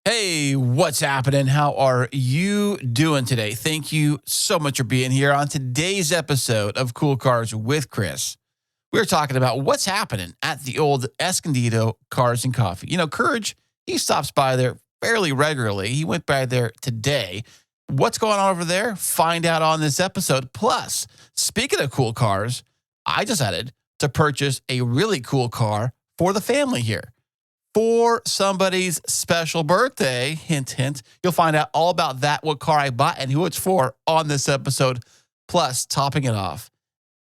Hey, what's happening? How are you doing today? Thank you so much for being here on today's episode of Cool Cars with Chris. We're talking about what's happening at the old Escondido Cars and Coffee. You know, Courage, he stops by there fairly regularly. He went by there today. What's going on over there? Find out on this episode. Plus, speaking of cool cars, I decided to purchase a really cool car for the family here. For somebody's special birthday. Hint, hint. You'll find out all about that, what car I bought, and who it's for on this episode. Plus, topping it off,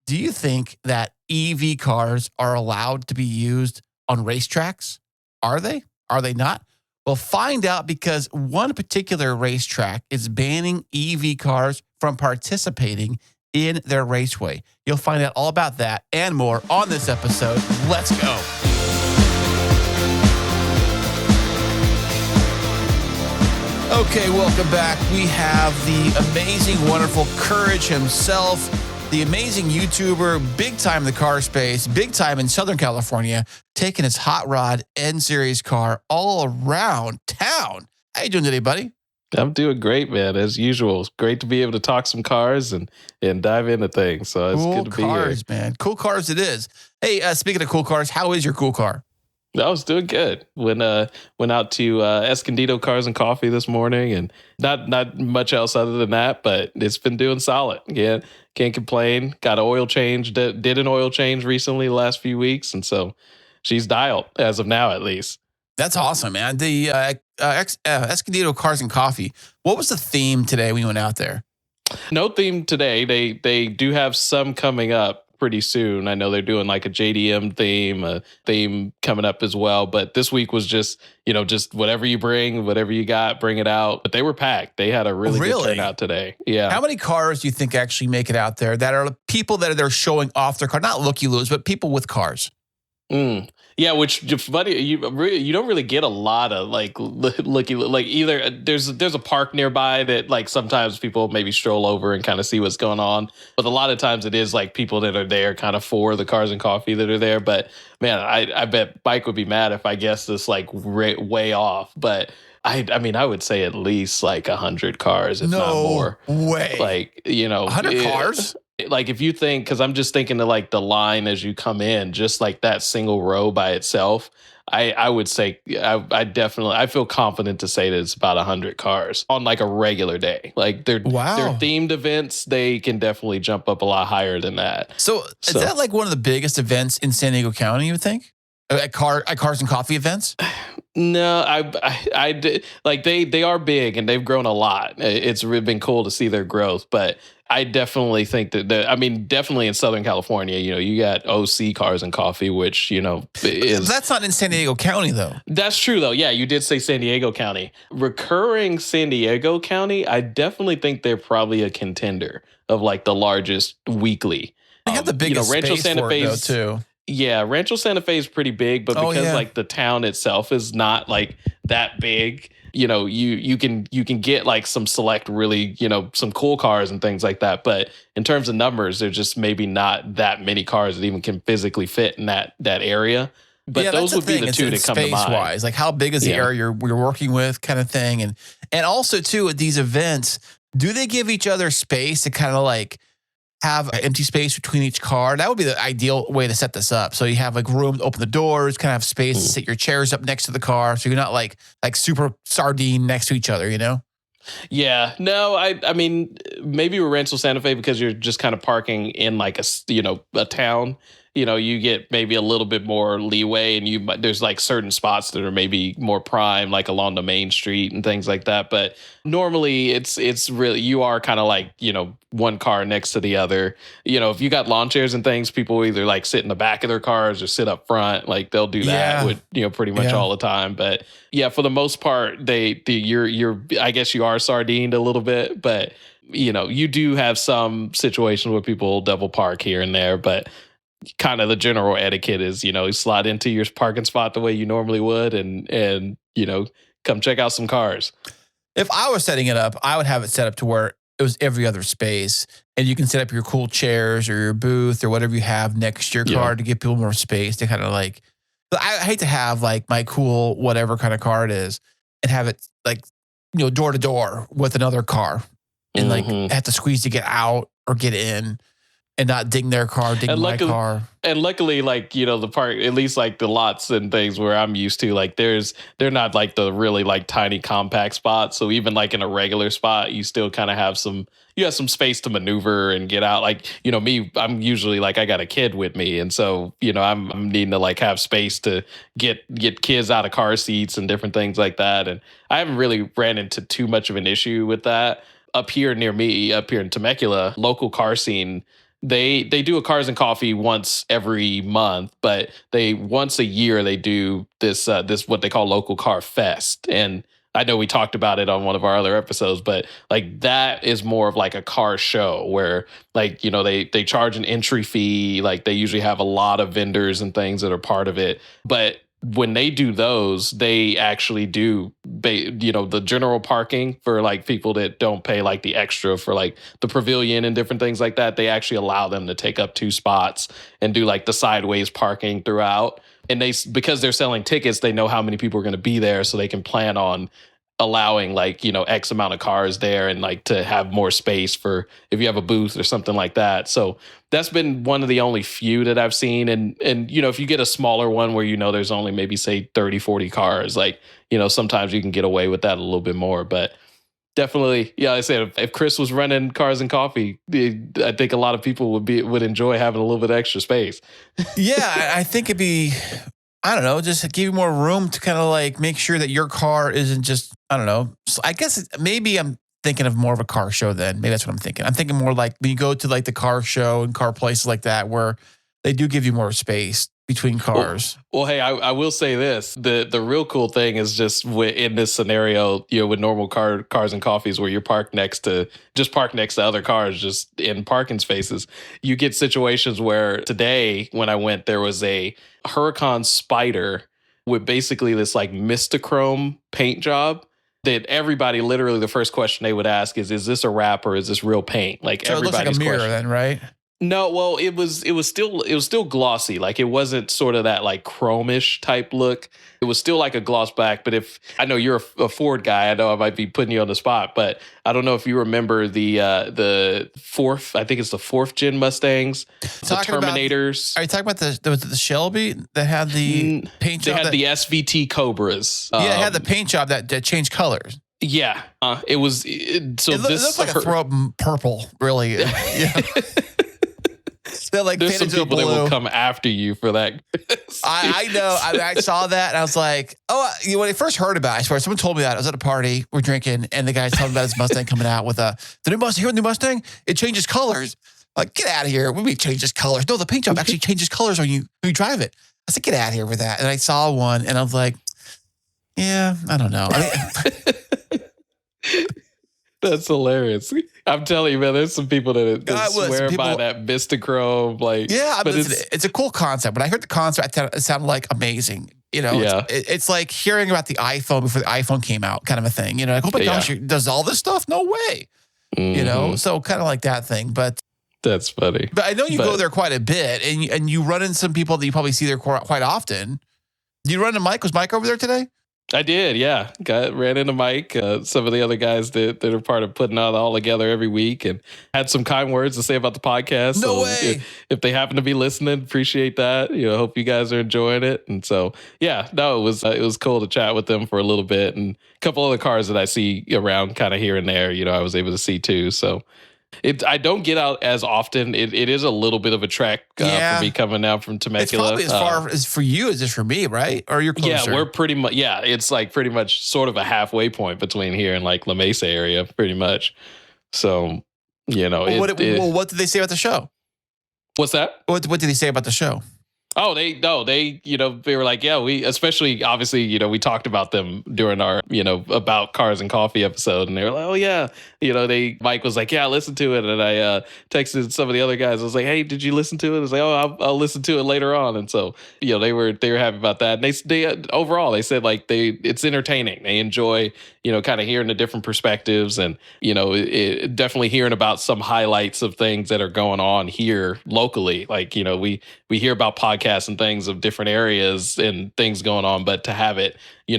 do you think that EV cars are allowed to be used on racetracks? Are they? Are they not? Well, find out because one particular racetrack is banning EV cars from participating in their raceway. You'll find out all about that and more on this episode. Let's go. Okay, welcome back. We have the amazing, wonderful Courage himself, the amazing YouTuber, big time in the car space, big time in Southern California, taking his hot rod N-Series car all around town. How you doing today, buddy? I'm doing great, man. As usual, it's great to be able to talk some cars and dive into things. So it's cool good to be here. Cool cars, man. Cool cars it is. Hey, speaking of cool cars, how is your cool car? I was doing good. Went out to Escondido Cars and Coffee this morning, and not much else other than that. But it's been doing solid. Yeah, can't complain. Got an oil change. Did an oil change recently the last few weeks, and so she's dialed as of now at least. That's awesome, man. The Escondido Cars and Coffee. What was the theme today when you went out there? No theme today. They do have some coming up pretty soon. I know they're doing like a JDM theme, a theme coming up as well. But this week was just whatever you bring, whatever you got, bring it out. But they were packed. They had a really good turnout today. Yeah. How many cars do you think actually make it out there that are people that are there showing off their car? Not looky-loos, but people with cars. Yeah, which funny, you don't really get a lot of like looky, like either there's a park nearby that like sometimes people maybe stroll over and kind of see what's going on, but a lot of times it is like people that are there kind of for the cars and coffee that are there. But man, I bet Mike would be mad if I guessed this like way off, but I mean, I would say at least like 100 cars, if not more. Way. Like, 100 cars? Like if you think, because I'm just thinking of like the line as you come in, just like that single row by itself, I would say I feel confident to say that it's about 100 cars on like a regular day. Like their themed events, they can definitely jump up a lot higher than that. So is that like one of the biggest events in San Diego County, you would think? At Cars and Coffee events? No, I did, like they are big and they've grown a lot. It's really been cool to see their growth, but I definitely think that definitely in Southern California, you got OC Cars and Coffee, which, is... That's not in San Diego County, though. That's true, though. Yeah, you did say San Diego County. Recurring San Diego County, I definitely think they're probably a contender of like the largest weekly. They have the biggest Rancho space Santa for it, Fe's, though, too. Yeah, Rancho Santa Fe is pretty big, but because like the town itself is not like that big, you can get like some select really, some cool cars and things like that. But in terms of numbers, there's just maybe not that many cars that even can physically fit in that area. But those would be the two that come to mind. Space-wise, like how big is the area you're working with, kind of thing, and also too at these events, do they give each other space to kind of like have an empty space between each car? That would be the ideal way to set this up. So you have like room to open the doors, kind of have space to sit your chairs up next to the car. So you're not like super sardine next to each other, Yeah, no, I mean, maybe with Rancho Santa Fe because you're just kind of parking in like a town. You get maybe a little bit more leeway, and there's like certain spots that are maybe more prime, like along the main street and things like that. But normally, it's really you are kind of like one car next to the other. If you got lawn chairs and things, people either like sit in the back of their cars or sit up front. Like they'll do that with pretty much all the time. But yeah, for the most part, you're I guess you are sardined a little bit, but you do have some situations where people double park here and there, but kind of the general etiquette is, you slide into your parking spot the way you normally would and come check out some cars. If I was setting it up, I would have it set up to where it was every other space and you can set up your cool chairs or your booth or whatever you have next to your car to give people more space to kind of like, I hate to have like my cool, whatever kind of car it is. and have it like, door to door with another car and like have to squeeze to get out or get in and not ding their car, ding my car. And luckily, like, the park, at least like the lots and things where I'm used to, like they're not like the really like tiny compact spots. So even like in a regular spot, you still kind of have some space to maneuver and get out. Like, me, I'm usually like, I got a kid with me. And so, I'm needing to like have space to get kids out of car seats and different things like that. And I haven't really ran into too much of an issue with that. Up here near me, up here in Temecula, local car scene, they do a Cars and Coffee once every month, but once a year they do this what they call Local Car Fest. And I know we talked about it on one of our other episodes, but like that is more of like a car show where like, they charge an entry fee. Like they usually have a lot of vendors and things that are part of it. But when they do those, they actually do, the general parking for like people that don't pay like the extra for like the pavilion and different things like that. They actually allow them to take up 2 spots and do like the sideways parking throughout. And because they're selling tickets, they know how many people are going to be there, so they can plan on allowing like, X amount of cars there and like to have more space for if you have a booth or something like that. So that's been one of the only few that I've seen. And if you get a smaller one where, there's only maybe say 30, 40 cars, like, sometimes you can get away with that a little bit more. But definitely, yeah, I said if Chris was running Cars and Coffee, I think a lot of people would enjoy having a little bit extra space. Yeah, I think it'd be, I don't know, just give you more room to kind of like make sure that your car isn't just, I don't know. I guess maybe I'm thinking of more of a car show then. Maybe that's what I'm thinking. I'm thinking more like when you go to like the car show and car places like that where they do give you more space between cars. Well, hey, I will say this. The real cool thing is just in this scenario, with normal cars and coffees where you're parked next to other cars just in parking spaces. You get situations where today when I went, there was a Huracan Spider with basically this like Mistachrome paint job that everybody literally the first question they would ask is this a wrap or is this real paint? Like so everybody's it looks like a mirror question. then, right? No, well, it was still glossy. Like it wasn't sort of that like chromish type look. It was still like a gloss back. But if I know you're a Ford guy, I know I might be putting you on the spot. But I don't know if you remember the fourth, I think it's the 4th gen Mustangs, the Terminators. Are you talking about the Shelby that had the paint job? They had the SVT Cobras. Yeah, it had the paint job that changed colors. Yeah, it was. It looked like a throw purple, really. Yeah. Like there's some people that will come after you for that. I know. I saw that and I was like, when I first heard about it, I swear, someone told me that. I was at a party, we're drinking, and the guy's telling me about his Mustang coming out with the new Mustang. Here, the new Mustang, it changes colors. Like, get out of here. What do you mean changes colors? No, the paint job actually changes colors when you drive it. I said, get out of here with that. And I saw one and I was like, yeah, I don't know. That's hilarious. I'm telling you, man, there's some people that swear by that Mistachrome. Like, yeah, but it's a cool concept. When I heard the concept, it sounded like amazing. It's like hearing about the iPhone before the iPhone came out, kind of a thing. Like, oh my gosh, it does all this stuff? No way. So kind of like that thing. But that's funny. But I know you go there quite a bit, and you run into some people that you probably see there quite often. Did you run into Mike? Was Mike over there today? I did, yeah. Ran into Mike, some of the other guys that are part of putting it all together every week, and had some kind words to say about the podcast. No way. If they happen to be listening, appreciate that. Hope you guys are enjoying it. And so, yeah, no, it was cool to chat with them for a little bit, and a couple other cars that I see around kind of here and there. I was able to see too. So. I don't get out as often. It is a little bit of a trek for me coming out from Temecula. It's probably as far as for you as it is for me, right? Or you're closer? Yeah, we're pretty much. Yeah, it's like pretty much sort of a halfway point between here and like La Mesa area, pretty much. So, what did they say about the show? What's that? What did they say about the show? Oh, they were like, yeah, especially obviously, we talked about them during our, about Cars and Coffee episode, and they were like, oh yeah, Mike was like, yeah, listen to it. And I texted some of the other guys. I was like, hey, did you listen to it? I was like, oh, I'll listen to it later on. And so, they were happy about that. And they overall, they said like it's entertaining. They enjoy, kind of hearing the different perspectives and, definitely hearing about some highlights of things that are going on here locally. Like, we hear about podcasts podcasts and things of different areas and things going on, but to have it,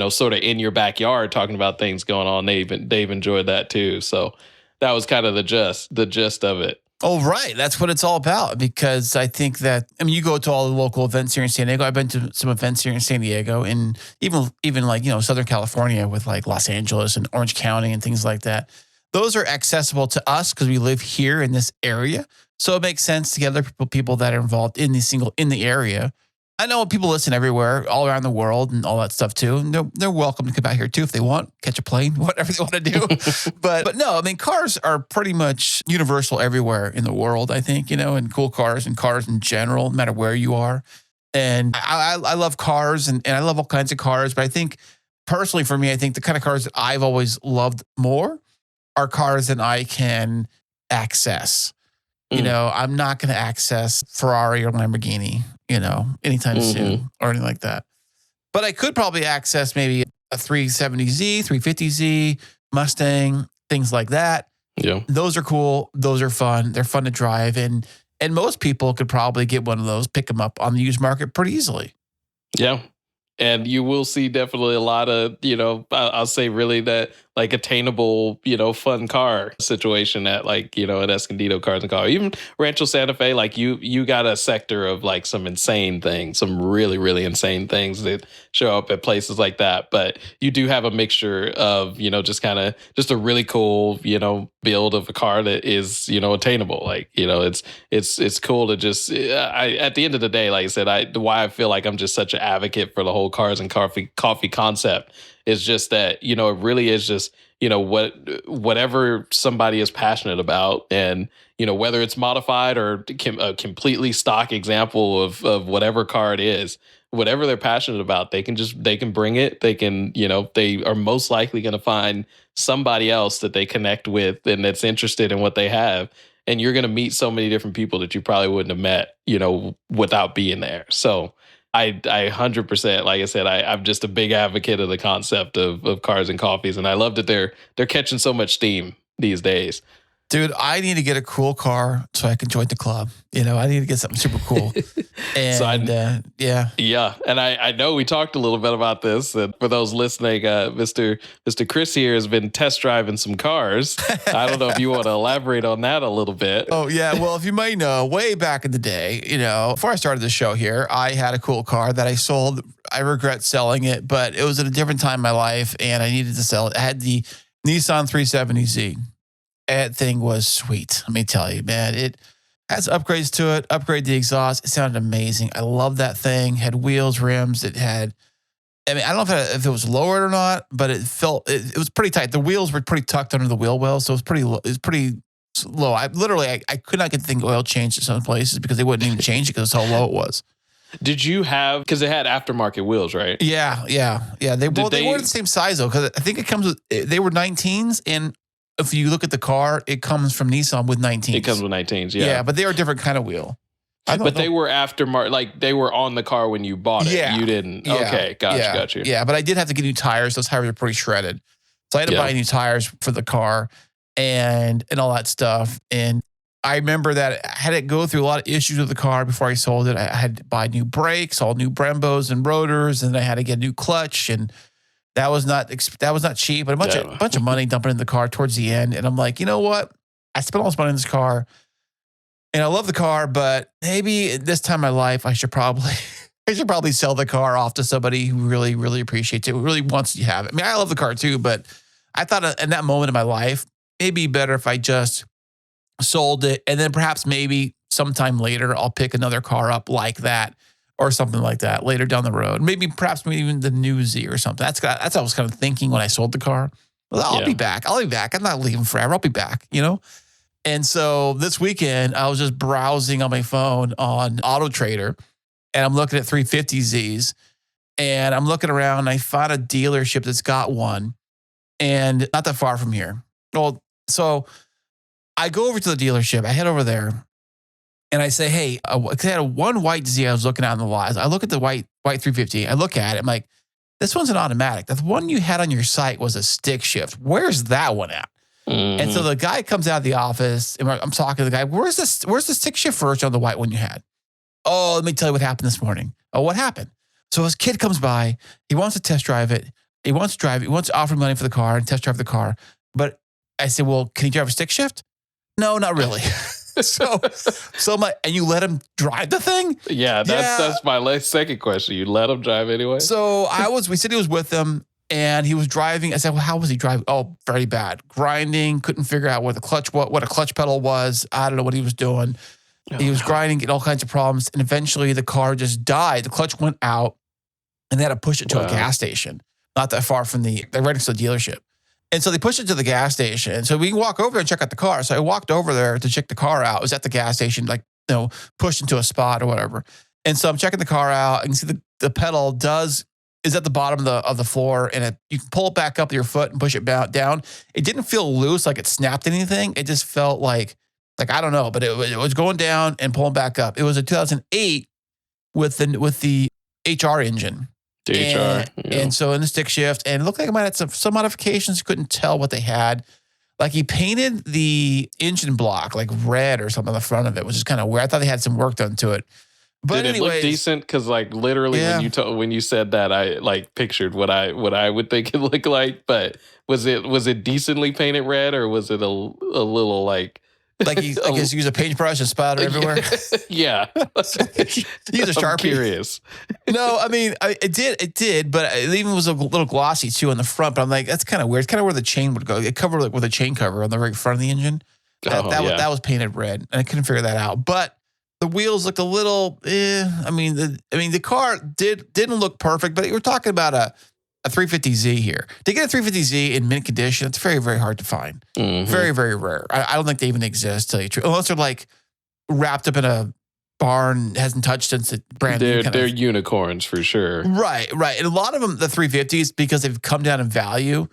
sort of in your backyard talking about things going on, they've enjoyed that too. So that was kind of the gist of it. Oh, right. That's what it's all about. Because I think that, you go to all the local events here in San Diego. I've been to some events here in San Diego, and even like, Southern California with like Los Angeles and Orange County and things like that. Those are accessible to us because we live here in this area. So it makes sense to get other people that are involved in the area. I know people listen everywhere, all around the world and all that stuff too. And they're welcome to come out here too if they want, catch a plane, whatever they want to do. but no, cars are pretty much universal everywhere in the world, I think, and cool cars and cars in general, no matter where you are. And I love cars and I love all kinds of cars. But I think personally for me, I think the kind of cars that I've always loved more are cars that I can access. I'm not going to access Ferrari or Lamborghini, anytime soon or anything like that. But I could probably access maybe a 370Z, 350Z, Mustang, things like that. Yeah. Those are cool. Those are fun. They're fun to drive. And most people could probably get one of those, pick them up on the used market pretty easily. Yeah. And you will see definitely a lot of, I'll say really that like attainable, fun car situation at like, at Escondido Cars and Cars. Even Rancho Santa Fe, like you got a sector of like some insane things, some really, really insane things that show up at places like that. But you do have a mixture of, just a really cool, build of a car that is, attainable. Like, it's cool to just, at the end of the day, like I said, why I feel like I'm just such an advocate for the whole cars and coffee concept is just that, it really is just, whatever somebody is passionate about, and, whether it's modified or a completely stock example of whatever car it is, whatever they're passionate about, they can bring it. They can, they are most likely going to find somebody else that they connect with and that's interested in what they have. And you're going to meet so many different people that you probably wouldn't have met, without being there. So I 100%, like I said, I'm just a big advocate of the concept of cars and coffees. And I love that they're catching so much steam these days. Dude, I need to get a cool car so I can join the club. I need to get something super cool. And so yeah. Yeah. And I know we talked a little bit about this. And for those listening, Mr. Chris here has been test driving some cars. I don't know if you want to elaborate on that a little bit. Oh, yeah. Well, if you might know, way back in the day, before I started the show here, I had a cool car that I sold. I regret selling it, but it was at a different time in my life and I needed to sell it. I had the Nissan 370Z. That thing was sweet. Let me tell you, man. It has upgrades to it, upgrade the exhaust. It sounded amazing. I love that thing. Had wheels, rims. It had, I don't know if it was lowered or not, but it was pretty tight. The wheels were pretty tucked under the wheel well, so it was pretty low. I could not get the thing oil changed at some places because they wouldn't even change it because how low it was. Did you have, because it had aftermarket wheels, right? Yeah. They weren't the same size though, because I think it comes with, they were 19s, and if you look at the car, it comes from Nissan with 19s. It comes with 19s, yeah. Yeah, but they were a different kind of wheel. But they were aftermarket, like they were on the car when you bought it. Yeah. You didn't. Yeah. Okay, got you. Yeah, but I did have to get new tires. Those tires are pretty shredded. So I had to buy new tires for the car and all that stuff. And I remember that I had to go through a lot of issues with the car before I sold it. I had to buy new brakes, all new Brembos and rotors, and I had to get a new clutch, and that was not cheap, but a bunch of money dumping in the car towards the end. And I'm like, you know what? I spent all this money in this car and I love the car, but maybe at this time in my life, I should probably sell the car off to somebody who really, really appreciates it, who really wants to have it. I love the car too, but I thought in that moment in my life, it'd be better if I just sold it. And then perhaps maybe sometime later, I'll pick another car up like that, or something like that later down the road. Maybe even the new Z or something. That's what I was kind of thinking when I sold the car. Well, I'll be back. I'm not leaving forever. I'll be back, And so this weekend, I was just browsing on my phone on Auto Trader, and I'm looking at 350Zs, and I'm looking around, and I found a dealership that's got one, and not that far from here. Well, so I go over to the dealership. I head over there. And I say, hey, because I had one white Z I was looking at in the lot. I look at the white 350. I look at it. I'm like, this one's an automatic. The one you had on your site was a stick shift. Where's that one at? Mm-hmm. And so the guy comes out of the office, and I'm talking to the guy. Where's the stick shift version on the white one you had? Oh, let me tell you what happened this morning. Oh, what happened? So his kid comes by. He wants to test drive it. He wants to drive it. He wants to offer money for the car and test drive the car. But I said, well, can he drive a stick shift? No, not really. so I'm like, and you let him drive the thing? Yeah, that's my second question. You let him drive anyway? So we said he was with him and he was driving. I said, well, how was he driving? Oh, very bad. Grinding, couldn't figure out what a clutch pedal was. I don't know what he was doing. He was grinding, getting all kinds of problems. And eventually the car just died. The clutch went out and they had to push it to a gas station, not that far from they're right next to the dealership. And so they pushed it to the gas station. So we can walk over there and check out the car. So I walked over there to check the car out. It was at the gas station, pushed into a spot or whatever. And so I'm checking the car out. I can see the pedal is at the bottom of the floor, and you can pull it back up with your foot and push it down. It didn't feel loose, like it snapped anything. It just felt like I don't know, but it was going down and pulling back up. It was a 2008 with the HR engine. And so in the stick shift, and it looked like it might have some modifications. Couldn't tell what they had. Like he painted the engine block like red or something on the front of it, which is kind of weird. I thought they had some work done to it. But did it look decent? Because like literally when you said that, I like pictured what I would think it looked like. But was it decently painted red, or was it a little like he use a paintbrush and spatter everywhere? Yeah. Use a Sharpie. I'm curious. No, I mean it did, but it even was a little glossy too on the front. But I'm like, that's kind of weird. It's kind of where the chain would go. It covered like with a chain cover on the very front of the engine. That was painted red, and I couldn't figure that out. But the wheels looked a little. The car didn't look perfect, but we're talking about a 350Z here. To get a 350Z in mint condition, it's very, very hard to find. Mm-hmm. Very, very rare. I don't think they even exist, to tell you the truth. Unless they're like wrapped up in a barn, hasn't touched since it's brand new. They're unicorns for sure. Right. And a lot of them, the 350s, because they've come down in value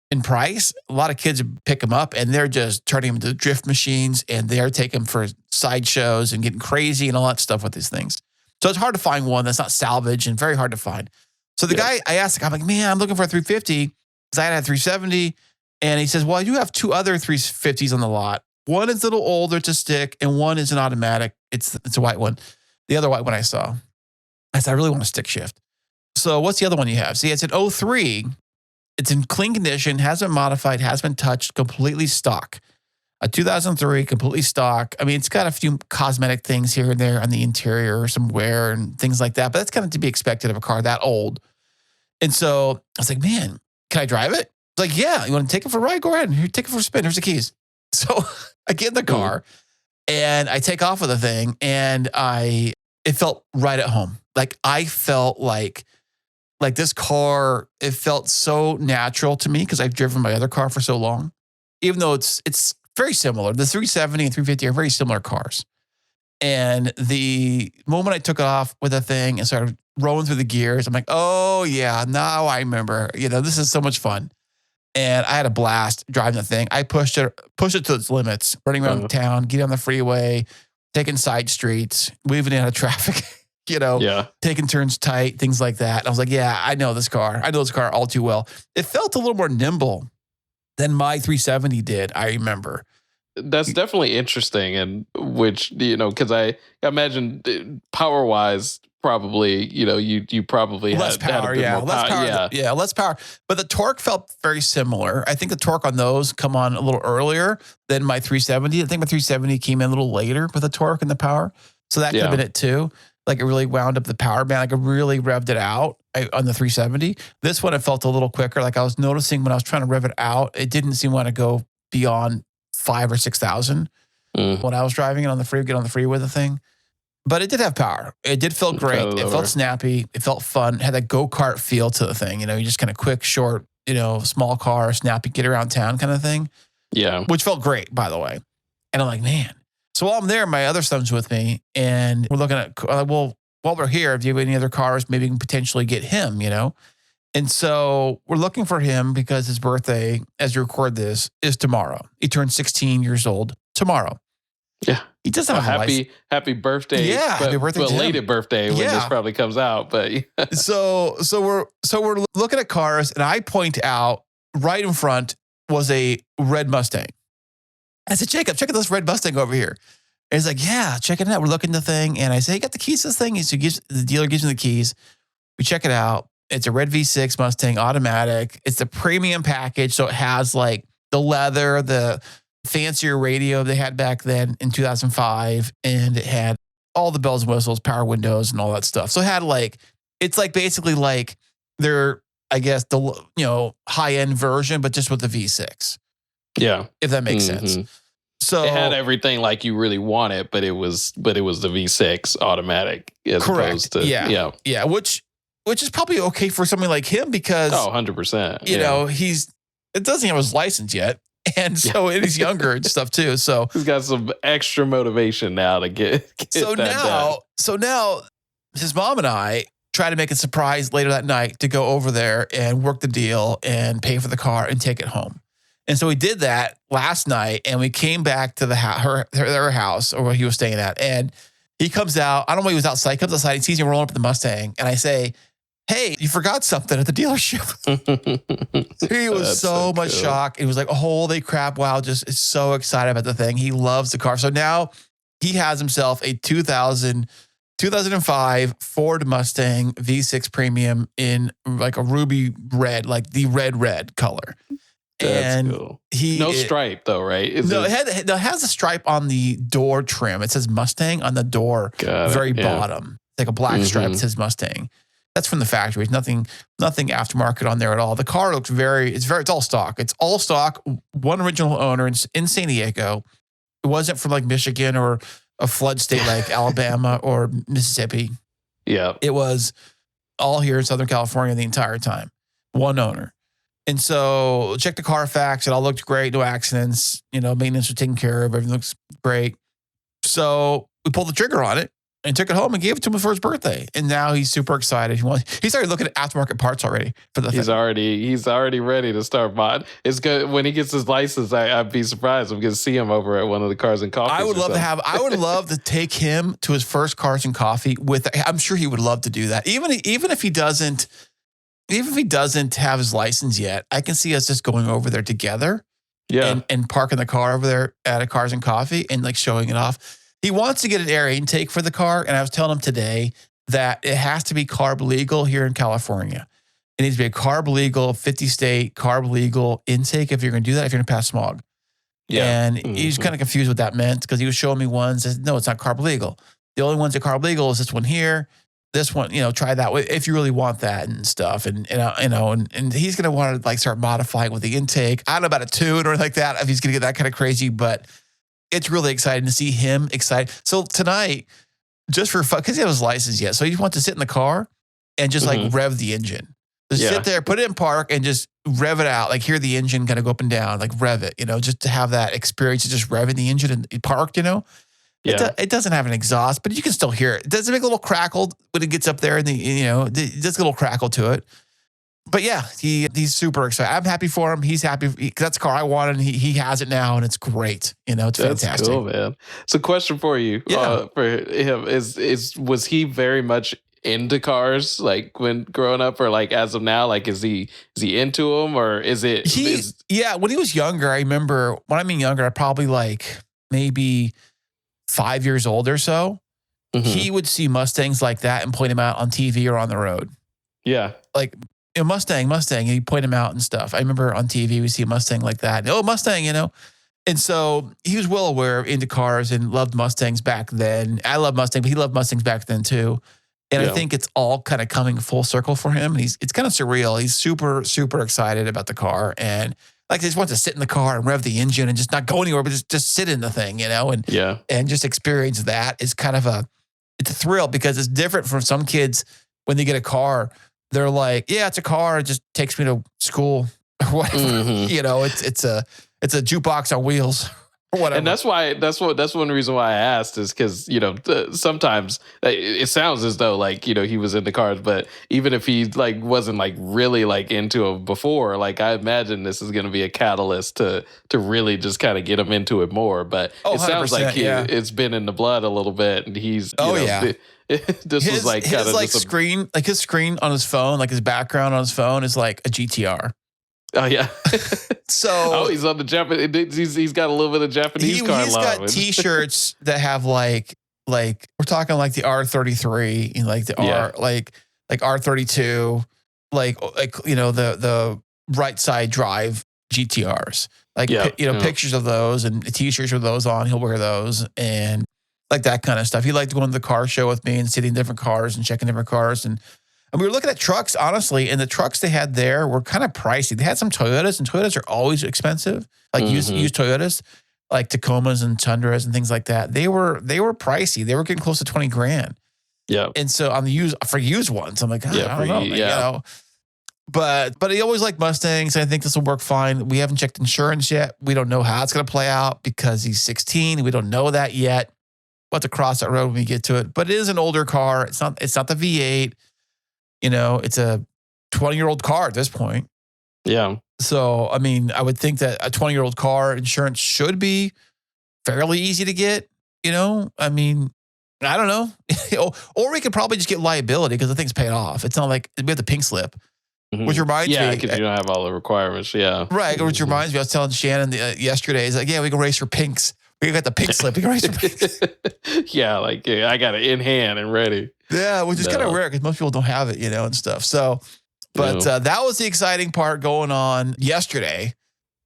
and price, a lot of kids pick them up and they're just turning them into drift machines, and they're taking them for sideshows and getting crazy and all that stuff with these things. So it's hard to find one that's not salvage, and very hard to find. So the guy, I asked, I'm like, man, I'm looking for a 350 because I had a 370. And he says, well, you have two other 350s on the lot. One is a little older, it's a stick, and one is an automatic. It's a white one. The other white one I saw. I said, I really want a stick shift. So what's the other one you have? See, it's an 03. It's in clean condition, hasn't been modified, hasn't been touched, completely stock. A 2003, completely stock. I mean, it's got a few cosmetic things here and there on the interior, some wear and things like that, but that's kind of to be expected of a car that old. And so I was like, man, can I drive it? He's like, yeah, you want to take it for a ride? Go ahead. Here, take it for a spin. Here's the keys. So I get in the car and I take off with the thing, and it felt right at home. Like I felt like this car, it felt so natural to me because I've driven my other car for so long, even though it's very similar. The 370 and 350 are very similar cars. And the moment I took it off with the thing and started rolling through the gears, I'm like, oh yeah, now I remember, this is so much fun. And I had a blast driving the thing. I pushed it to its limits, running around town, getting on the freeway, taking side streets, weaving in out of traffic, taking turns tight, things like that. And I was like, yeah, I know this car. I know this car all too well. It felt a little more nimble than my 370 did, I remember. That's definitely interesting, and which, because I imagine power-wise, probably, you probably less power, less power. But the torque felt very similar. I think the torque on those come on a little earlier than my 370. I think my 370 came in a little later with the torque and the power. So that could have been it too. Like it really wound up the power band. Like it really revved it out on the 370. This one, it felt a little quicker. Like I was noticing when I was trying to rev it out, it didn't seem to want to go beyond 5,000 or 6,000 when I was driving it on the freeway with the thing. But it did have power. It did feel great. It felt snappy. It felt fun. It had that go-kart feel to the thing. You just kind of quick, short, small car, snappy, get around town kind of thing. Yeah. Which felt great, by the way. And I'm like, man. So while I'm there, my other son's with me, and we're looking at, well, while we're here, if you have any other cars, maybe we can potentially get him, And so we're looking for him because his birthday, as you record this, is tomorrow. He turns 16 years old tomorrow. Yeah. He doesn't have a license. Happy birthday. Yeah, happy birthday to him. Belated birthday when this probably comes out. But so we're looking at cars, and I point out right in front was a red Mustang. I said, Jacob, check out this red Mustang over here. And he's like, yeah, check it out. We're looking at the thing. And I say, you got the keys to this thing? So the dealer gives me the keys. We check it out. It's a red V6 Mustang automatic. It's the premium package. So it has like the leather, the fancier radio they had back then in 2005. And it had all the bells and whistles, power windows and all that stuff. So it had like, it's like basically like their, I guess, the high-end version, but just with the V6. Yeah. If that makes sense. So it had everything like you really wanted, but it was the V6 automatic as opposed to yeah, which is probably okay for somebody like him because 100%. You know, it doesn't have his license yet. And so and he's younger and stuff too. So he's got some extra motivation now to get so that done. So now his mom and I try to make a surprise later that night to go over there and work the deal and pay for the car and take it home. And so we did that last night, and we came back to their house or where he was staying at. And he comes out. I don't know why he was outside. He comes outside. He sees me rolling up in the Mustang, and I say, "Hey, you forgot something at the dealership." He was so much shocked. He was like, "Holy crap! Wow, just is so excited about the thing." He loves the car. So now he has himself a 2005 Ford Mustang V6 Premium in like a ruby red, like the red color. That's cool. Stripe though, right? It has a stripe on the door trim. It says Mustang on the door, bottom. It's like a black stripe. It says Mustang. That's from the factory. It's nothing aftermarket on there at all. The car looks it's all stock. It's all stock. One original owner in San Diego. It wasn't from like Michigan or a flood state like Alabama or Mississippi. Yeah. It was all here in Southern California the entire time. One owner. And so check the Carfax. It all looked great. No accidents. Maintenance was taken care of. Everything looks great. So we pulled the trigger on it and took it home and gave it to him for his birthday. And now he's super excited. He started looking at aftermarket parts already for the thing. He's already ready to start buying. It's good when he gets his license. I'd be surprised. I'm going to see him over at one of the Cars and Coffee. I would love to take him to his first Cars and Coffee I'm sure he would love to do that. Even if he doesn't have his license yet, I can see us just going over there together. Yeah. And parking the car over there at a Cars and Coffee and like showing it off. He wants to get an air intake for the car. And I was telling him today that it has to be carb legal here in California. It needs to be a carb legal, 50 state carb legal intake if you're going to do that, if you're going to pass smog. Yeah. And he was kind of confused what that meant because he was showing me ones. Said, no, it's not carb legal. The only ones that carb legal is this one here. This one, try that way if you really want that and stuff. And he's going to want to like start modifying with the intake. I don't know about a tune or like that, if he's going to get that kind of crazy, but it's really exciting to see him excited. So tonight, just for fun, because he has his license yet. So he wants to sit in the car and just like rev the engine. Just sit there, put it in park and just rev it out. Like hear the engine kind of go up and down, like rev it, just to have that experience of just revving the engine and parked, Yeah. It doesn't have an exhaust, but you can still hear it. It does make a little crackle when it gets up there, and it does a little crackle to it. But yeah, he's super excited. I'm happy for him. He's happy because that's the car I wanted, and he has it now, and it's great. It's fantastic. That's cool, man. So, question for you, for him was he very much into cars like when growing up, or like as of now, like is he into them, or is it? When he was younger, I remember when I mean younger, I probably like maybe 5 years old or so, he would see Mustangs like that and point them out on TV or on the road. Yeah. Like, Mustang, and he'd point them out and stuff. I remember on TV, we see a Mustang like that. Oh, Mustang, And so he was well aware into cars and loved Mustangs back then. I love Mustang, but he loved Mustangs back then too. And I think it's all kind of coming full circle for him. And it's kind of surreal. He's super, super excited about the car. And like he just wants to sit in the car and rev the engine and just not go anywhere, but just sit in the thing, and just experience that is kind of it's a thrill because it's different from some kids when they get a car. They're like, yeah, it's a car. It just takes me to school or whatever. It's a jukebox on wheels or whatever. And that's one reason why I asked is because, sometimes it sounds as though like, he was into cars, but even if he like wasn't like really like into them before, like I imagine this is going to be a catalyst to really just kind of get him into it more. But it sounds like it's been in the blood a little bit, and he's, was like kind of his screen on his phone, like his background on his phone is like a GTR. Oh yeah. So he's on the Japanese. He's got a little bit of Japanese car he's line. got T-shirts that have like we're talking like the R33, like the R like R32, like the right side drive GTRs, pictures of those and T-shirts with those on. He'll wear those and like that kind of stuff. He liked going to the car show with me and sitting in different cars and checking different cars. And we were looking at trucks, honestly, and the trucks they had there were kind of pricey. They had some Toyotas, and Toyotas are always expensive, like used Toyotas, like Tacomas and Tundras and things like that. They were pricey. They were getting close to $20,000. Yeah. And so on the used ones, I'm like, I don't know. You know? But he always liked Mustangs. I think this will work fine. We haven't checked insurance yet. We don't know how it's going to play out because he's 16. We don't know that yet. We'll have to cross that road when we get to it. But it is an older car. It's not the V8. It's a 20-year-old car at this point. Yeah. So, I mean, I would think that a 20-year-old car insurance should be fairly easy to get. I mean, I don't know. Or we could probably just get liability because the thing's paid off. It's not like we have the pink slip. Which reminds me. Yeah, because you don't have all the requirements. Yeah. Right. Which reminds me, I was telling Shannon yesterday, he's like, yeah, we can race for pinks. We got the pink slip. We can race for pinks. I got it in hand and ready. Yeah, which is kind of rare because most people don't have it, and stuff. So, but that was the exciting part going on yesterday.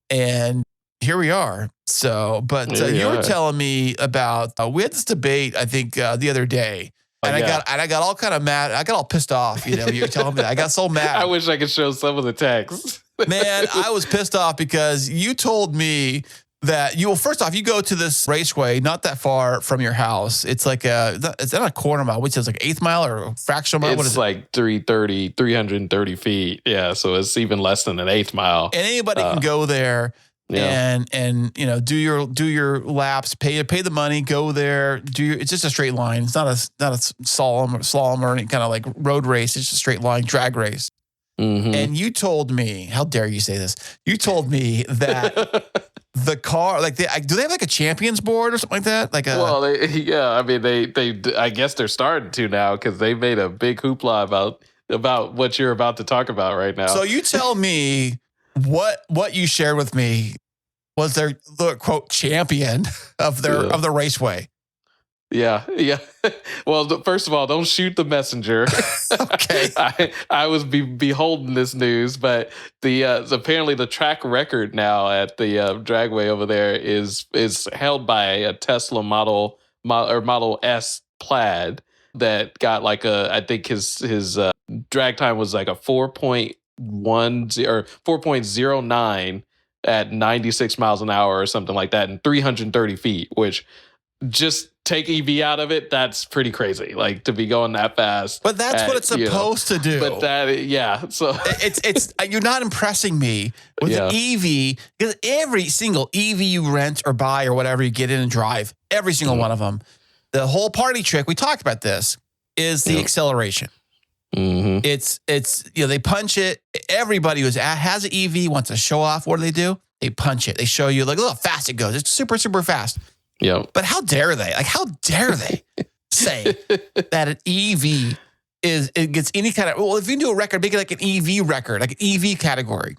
And here we are. So, but you were telling me about, we had this debate, I think, the other day. And I got all kind of mad. I got all pissed off. You were telling me that. I got so mad. I wish I could show some of the text. Man, I was pissed off because you told me that first off, you go to this raceway not that far from your house. It's like it's not a quarter mile, which is like eighth mile or a fractional mile. It's like 330 feet. Yeah. So it's even less than an eighth mile. And anybody can go there. Yeah. And do your laps, pay the money, go there, it's just a straight line. It's not a slalom or any kind of like road race. It's just a straight line drag race. Mm-hmm. And you told me, how dare you say this? You told me that the car, like do they have like a champions board or something like that? They I guess they're starting to now because they made a big hoopla about what you're about to talk about right now. So you tell me. What you shared with me was their quote champion of the raceway. Yeah. Well, first of all, don't shoot the messenger. Okay. I was beholding this news, but apparently the track record now at the dragway over there is held by a Tesla Model S Plaid that got like I think his drag time was like a 4.10 or 4.09 at 96 miles an hour or something like that, and 330 feet, which just take EV out of it, that's pretty crazy. Like to be going that fast. But that's what it's supposed to do. But so it's you're not impressing me with an EV because every single EV you rent or buy or whatever you get in and drive, every single one of them, the whole party trick, we talked about this, is the acceleration. Mm-hmm. It's they punch it. Everybody who has an EV wants to show off. What do? They punch it. They show you like look how fast it goes. It's super, super fast. Yeah. But how dare they? Like how dare they say that an EV it gets any kind of if you do a record, make it like an EV record, like an EV category.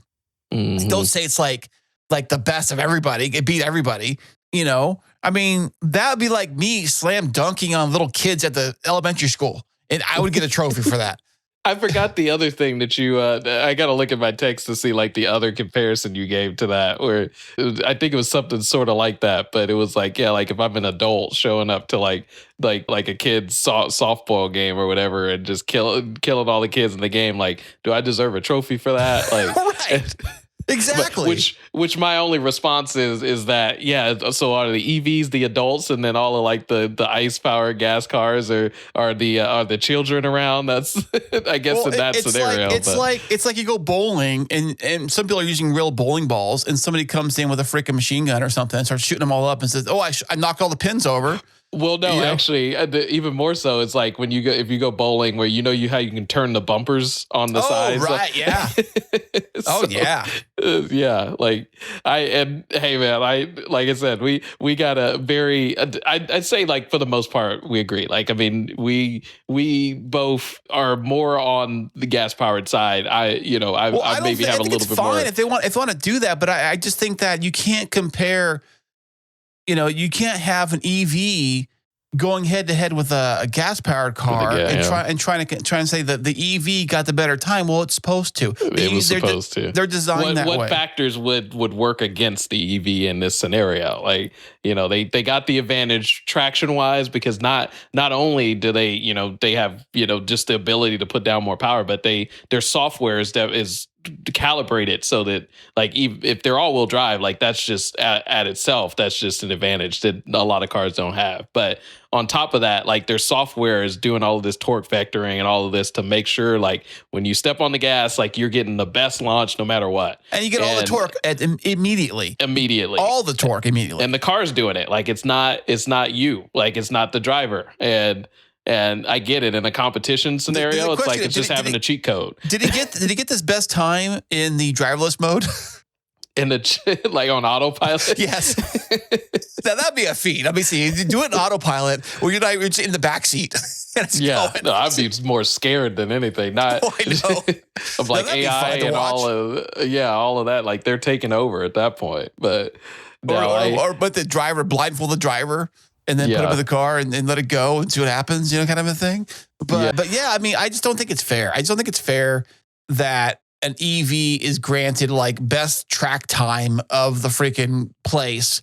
Mm-hmm. Don't say it's like the best of everybody. It beat everybody. I mean, that would be like me slam dunking on little kids at the elementary school. And I would get a trophy for that. I forgot the other thing that you, I got to look at my text to see like the other comparison you gave to that, where I think it was something sort of like that, but it was like, like if I'm an adult showing up to like a kid's softball game or whatever and just killing all the kids in the game, like, do I deserve a trophy for that? Like, right. Exactly. Which my only response is that, so are the EVs the adults and then all of like the ice powered gas cars are the children around? That's I guess in that scenario. It's like you go bowling and some people are using real bowling balls and somebody comes in with a freaking machine gun or something and starts shooting them all up and says, I knocked all the pins over. Well, no, You know? actually, even more so, it's like when you go if you go bowling, where how you can turn the bumpers on the sides. Right, yeah. Oh, yeah. Yeah, like hey man, like I said, we got a very I'd say like for the most part we agree. Like I mean, we both are more on the gas powered side. I maybe have a little bit more. If they want to do that, but I just think that you can't compare. You can't have an EV going head to head with a gas powered car trying to say that the EV got the better time. Well, it's supposed to. It was supposed to. They're designed that way. What factors would work against the EV in this scenario? Like, they got the advantage traction wise because not only do they, they have, just the ability to put down more power, but their software is calibrated so that like if they're all-wheel drive, like that's just at itself, that's just an advantage that a lot of cars don't have. But on top of that, like their software is doing all of this torque vectoring and all of this to make sure like when you step on the gas, like you're getting the best launch no matter what. And you get all the torque immediately. All the torque immediately. And the car's doing it. Like it's not you. Like it's not the driver. And I get it in a competition scenario. It's like it's just having a cheat code. Did he get this best time in the driverless mode? In the like on autopilot? Yes. Now that'd be a feat. Let me see. You do it in autopilot where you're not in the back seat. No, I'd be more scared than anything. Not I know. of like AI and all of that. Like they're taking over at that point. But but the driver blindfold the driver. And then put him in the car and let it go and see what happens, kind of a thing. But yeah, I mean, I just don't think it's fair. I just don't think it's fair that an EV is granted like best track time of the freaking place.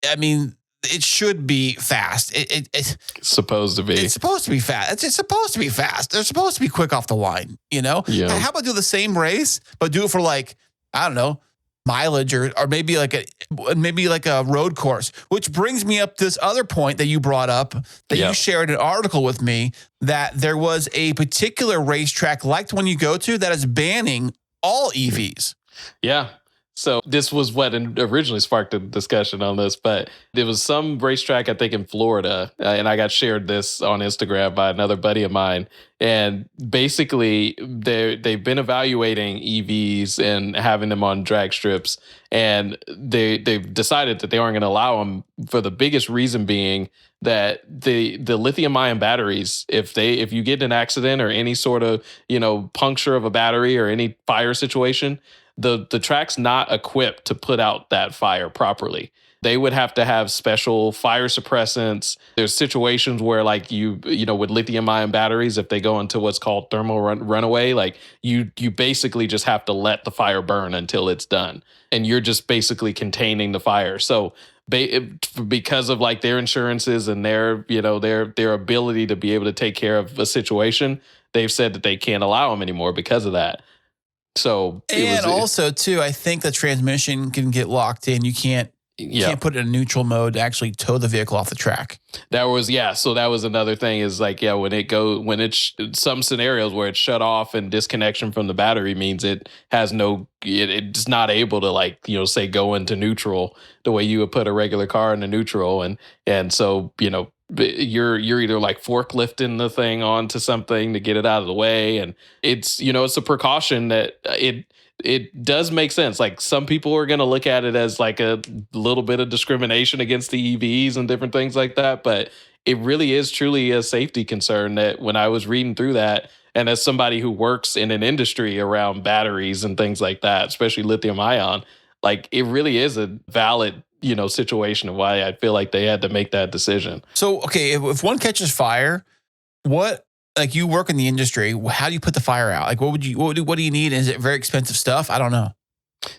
I mean, it should be fast. It's supposed to be. It's supposed to be fast. It's supposed to be fast. They're supposed to be quick off the line, Yeah. How about do the same race, but do it for like, I don't know, mileage or maybe like a road course, which brings me up this other point that you brought up that you shared an article with me that there was a particular racetrack like the one you go to that is banning all EVs. Yeah. So this was what originally sparked a discussion on this, but there was some racetrack, I think in Florida, and I got shared this on Instagram by another buddy of mine. And basically, they've been evaluating EVs and having them on drag strips, and they've decided that they aren't going to allow them for the biggest reason being that the lithium-ion batteries, if you get in an accident or any sort of puncture of a battery or any fire situation, the track's not equipped to put out that fire properly. They would have to have special fire suppressants. There's situations where like with lithium ion batteries, if they go into what's called thermal runaway, like you basically just have to let the fire burn until it's done. And you're just basically containing the fire. So because of like their insurances and their ability to be able to take care of a situation, they've said that they can't allow them anymore because of that. So also too, I think the transmission can get locked in. You can't put it in neutral mode to actually tow the vehicle off the track. So that was another thing is like, when it's some scenarios where it's shut off and disconnection from the battery means it has it's not able to like, say go into neutral the way you would put a regular car into neutral. And so, you're either like forklifting the thing onto something to get it out of the way. And it's, it's a precaution that it does make sense. Like some people are going to look at it as like a little bit of discrimination against the EVs and different things like that. But it really is truly a safety concern that when I was reading through that, and as somebody who works in an industry around batteries and things like that, especially lithium ion, like it really is a valid situation of why I feel like they had to make that decision. So, okay, if one catches fire, like you work in the industry, how do you put the fire out? Like what do you need? Is it very expensive stuff? I don't know.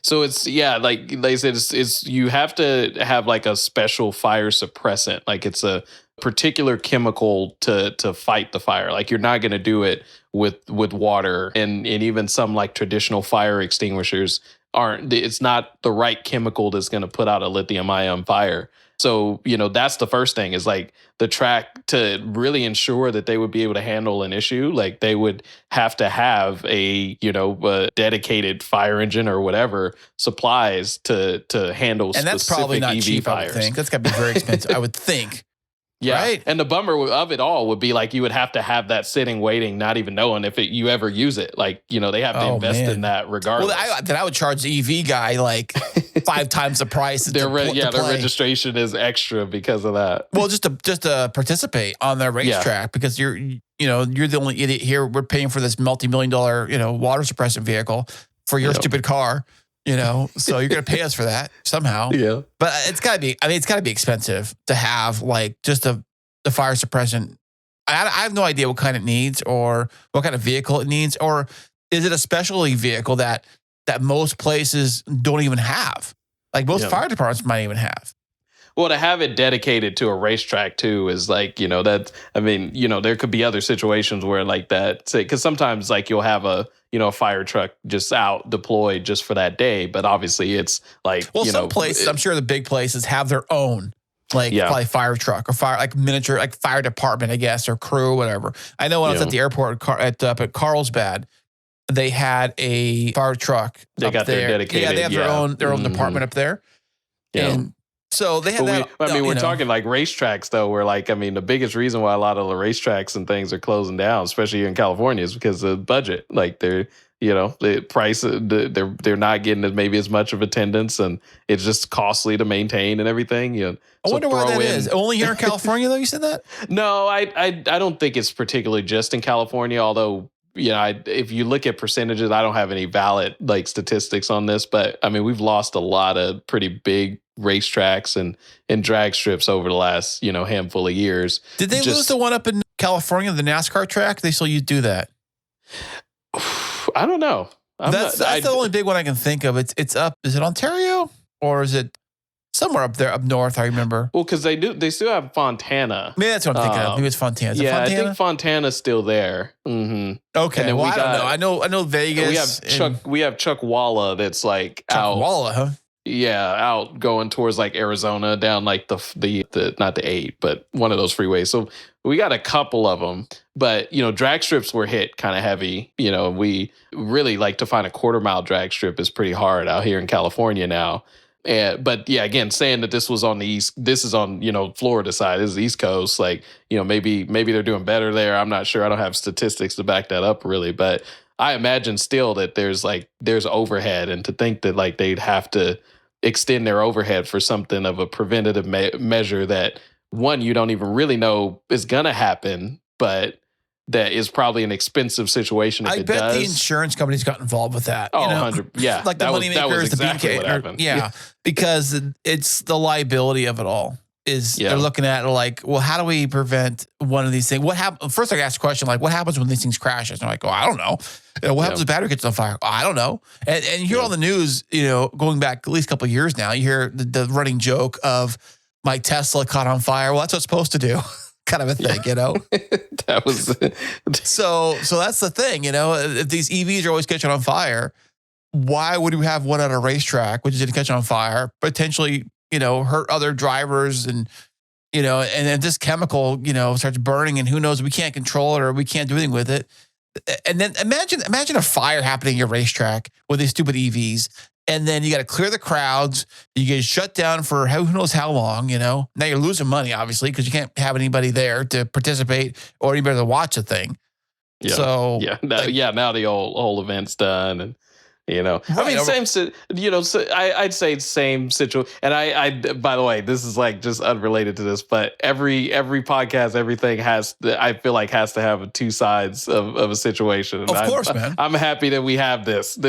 So it's, like they said, it's you have to have like a special fire suppressant. Like it's a particular chemical to fight the fire. Like you're not going to do it with water and even some like traditional fire extinguishers it's not the right chemical that's going to put out a lithium ion fire. So, that's the first thing is like the track to really ensure that they would be able to handle an issue. Like they would have to have a dedicated fire engine or whatever supplies to handle and that's specific probably not EV cheap, fires. I would think. That's got to be very expensive, I would think. Yeah. Right. And the bummer of it all would be like you would have to have that sitting, waiting, not even knowing if you ever use it. Like, they have to invest in that regardless. Well, then I would charge the EV guy like 5 times the price. Their registration is extra because of that. Well, just to participate on their racetrack because you're the only idiot here. We're paying for this multi-million-dollar, water suppressant vehicle for your stupid car. So you're going to pay us for that somehow. Yeah. But it's got to be expensive to have like just the fire suppressant. I have no idea what kind it needs or what kind of vehicle it needs. Or is it a specialty vehicle that most places don't even have? Like most fire departments might even have. Well, to have it dedicated to a racetrack too is like, there could be other situations where like that, say, because sometimes like you'll have a fire truck just out deployed just for that day. But obviously it's like, some places, I'm sure the big places have their own, probably fire truck or fire, like miniature, like fire department, I guess, or crew, or whatever. I know when I was at the airport up at Carlsbad, they had a fire truck. They got their dedicated. Yeah, they have their own department up there. Yeah. And so they had that. We're talking like racetracks though, where like, the biggest reason why a lot of the racetracks and things are closing down, especially here in California, is because of budget. Like they're, the price, they're not getting maybe as much of attendance, and it's just costly to maintain and everything. I wonder why that is. Only here in California though, you said that? No, I don't think it's particularly just in California, although if you look at percentages, I don't have any valid like statistics on this, but we've lost a lot of pretty big racetracks and drag strips over the last, handful of years. Did they lose the one up in California, the NASCAR track? They still do that? I don't know. That's the only big one I can think of. It's up. Is it Ontario or is it somewhere up there, up north? I remember. Well, because they still have Fontana. Maybe that's what I'm thinking of. Maybe it's Fontana. Is it Fontana? I think Fontana's still there. Mm-hmm. Okay. Well, I don't know. I know Vegas. We have Chuck Walla that's like out. Walla, huh? Yeah, out going towards like Arizona down like the not the 8, but one of those freeways. So we got a couple of them, but drag strips were hit kind of heavy. We really like to find a quarter-mile drag strip is pretty hard out here in California now. But yeah, again, saying that this was on the East, this is on, Florida side, this is the East Coast. Like, maybe they're doing better there. I'm not sure. I don't have statistics to back that up really, but I imagine still that there's overhead, and to think that like they'd have to extend their overhead for something of a preventative measure that one, you don't even really know is going to happen, but that is probably an expensive situation if it does. I bet the insurance companies got involved with that. 100. Yeah. Like the moneymakers, exactly the what happened. Yeah. Because it's the liability of it all. They're looking at it like, well, how do we prevent one of these things? What happens? First, I ask the question, like, what happens when these things crash? And I'm like, I don't know. What happens if the battery gets on fire? I don't know. And you hear on the news, going back at least a couple of years now, you hear the running joke of my Tesla caught on fire. Well, that's what it's supposed to do. Kind of a thing, That was so that's the thing, if these EVs are always catching on fire, why would we have one at a racetrack which didn't catch on fire, potentially hurt other drivers, and then this chemical starts burning, and who knows, we can't control it or we can't do anything with it. And then imagine a fire happening at your racetrack with these stupid EVs, and then you got to clear the crowds. You get shut down for who knows how long. Now you're losing money, obviously, because you can't have anybody there to participate or anybody to watch the thing. Yeah. So now the whole event's done, and right, I'd say same situation. And I by the way, this is like just unrelated to this, but every podcast, everything I feel like has to have two sides of a situation. And of course, man. I'm happy that we have this.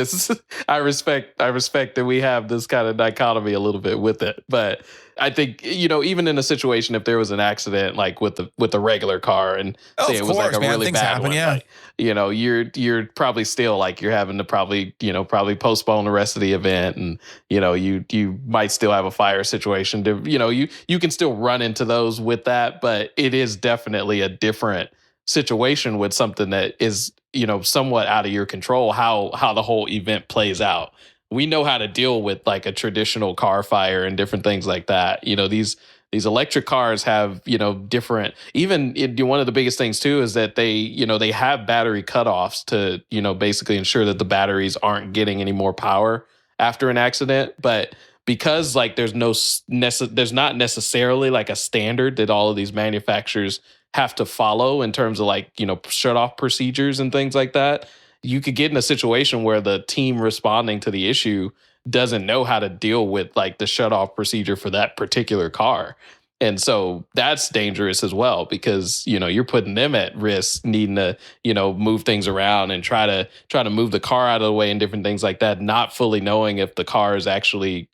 I respect that we have this kind of dichotomy a little bit with it. But I think, even in a situation, if there was an accident, like with the regular car, and say it was like a really bad one, yeah. Like, you're probably still like, you're having to probably postpone the rest of the event. And, you might still have a fire situation you can still run into those with that, but it is definitely a different situation with something that is, somewhat out of your control, how the whole event plays out. We know how to deal with like a traditional car fire and different things like that. These electric cars have, different, one of the biggest things too is that they have battery cutoffs to, basically ensure that the batteries aren't getting any more power after an accident. But because like there's not necessarily like a standard that all of these manufacturers have to follow in terms of like, shut off procedures and things like that. You could get in a situation where the team responding to the issue doesn't know how to deal with like the shut off procedure for that particular car. And so that's dangerous as well, because, you're putting them at risk, needing to, move things around and try to move the car out of the way and different things like that, not fully knowing if the car is actually,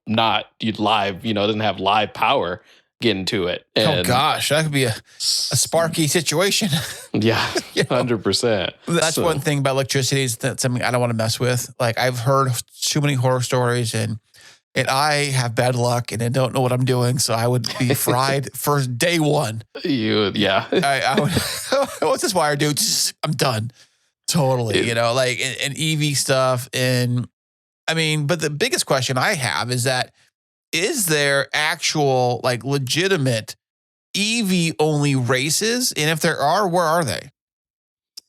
not live, doesn't have live power getting to it. And gosh, that could be a sparky situation. Yeah, 100%. That's one thing about electricity is that's something I don't want to mess with. Like I've heard too many horror stories and I have bad luck and I don't know what I'm doing. So I would be fried for day one. I would, what's this wire do? I'm done. Totally. Like and EV stuff. And I mean, but the biggest question I have is that, is there actual like legitimate EV only races? And if there are, where are they?